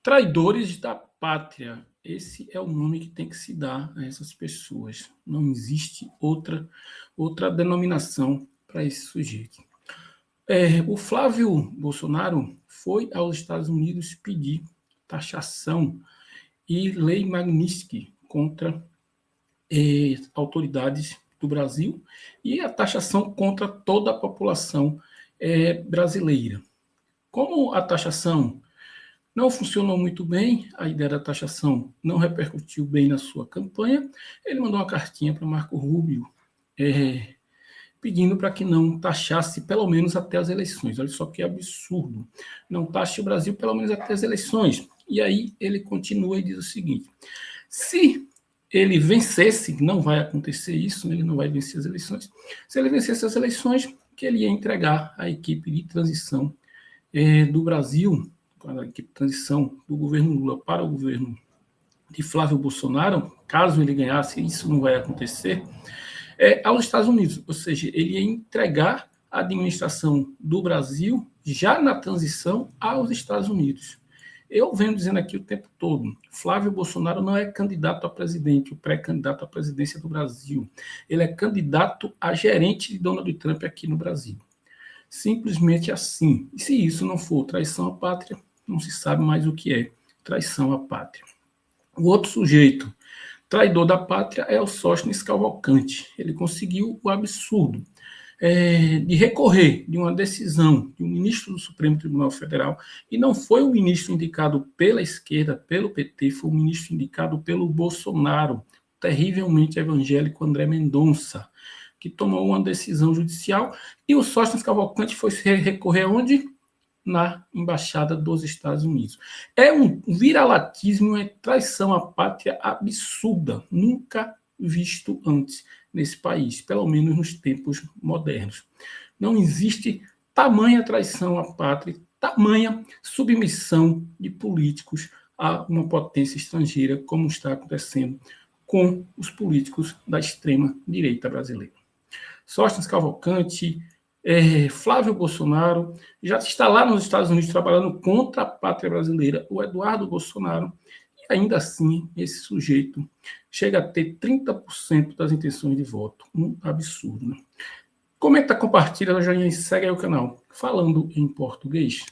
Traidores da pátria. Esse é o nome que tem que se dar a essas pessoas. Não existe outra denominação para esse sujeito. O Flávio Bolsonaro foi aos Estados Unidos pedir taxação e lei Magnitsky contra autoridades do Brasil e a taxação contra toda a população brasileira. Como a taxação não funcionou muito bem, a ideia da taxação não repercutiu bem na sua campanha, ele mandou uma cartinha para Marco Rubio pedindo para que não taxasse pelo menos até as eleições. Olha só que absurdo. Não taxe o Brasil pelo menos até as eleições. E aí ele continua e diz o seguinte: se ele vencesse, não vai acontecer isso, ele não vai vencer as eleições, se ele vencesse as eleições, que ele ia entregar a equipe de transição do Brasil, a equipe de transição do governo Lula para o governo de Flávio Bolsonaro, caso ele ganhasse, isso não vai acontecer, aos Estados Unidos, ou seja, ele ia entregar a administração do Brasil, já na transição, aos Estados Unidos. Eu venho dizendo aqui o tempo todo, Flávio Bolsonaro não é candidato a presidente, o pré-candidato à presidência do Brasil. Ele é candidato a gerente de Donald Trump aqui no Brasil. Simplesmente assim. E se isso não for traição à pátria, não se sabe mais o que é traição à pátria. O outro sujeito traidor da pátria é o Sóstenes Cavalcante. Ele conseguiu o absurdo de recorrer de uma decisão de um ministro do Supremo Tribunal Federal, e não foi o ministro indicado pela esquerda, pelo PT, foi o ministro indicado pelo Bolsonaro, terrivelmente evangélico André Mendonça, que tomou uma decisão judicial, e o Sóstenes Cavalcante foi recorrer aonde? Na Embaixada dos Estados Unidos. É um viralatismo, é traição à pátria absurda, nunca visto antes nesse país, pelo menos nos tempos modernos. Não existe tamanha traição à pátria, tamanha submissão de políticos a uma potência estrangeira, como está acontecendo com os políticos da extrema-direita brasileira. Sóstenes Cavalcante, Flávio Bolsonaro, já está lá nos Estados Unidos trabalhando contra a pátria brasileira, o Eduardo Bolsonaro, e ainda assim esse sujeito chega a ter 30% das intenções de voto. Um absurdo, né? Comenta, compartilha, já segue aí o canal Falando em Português.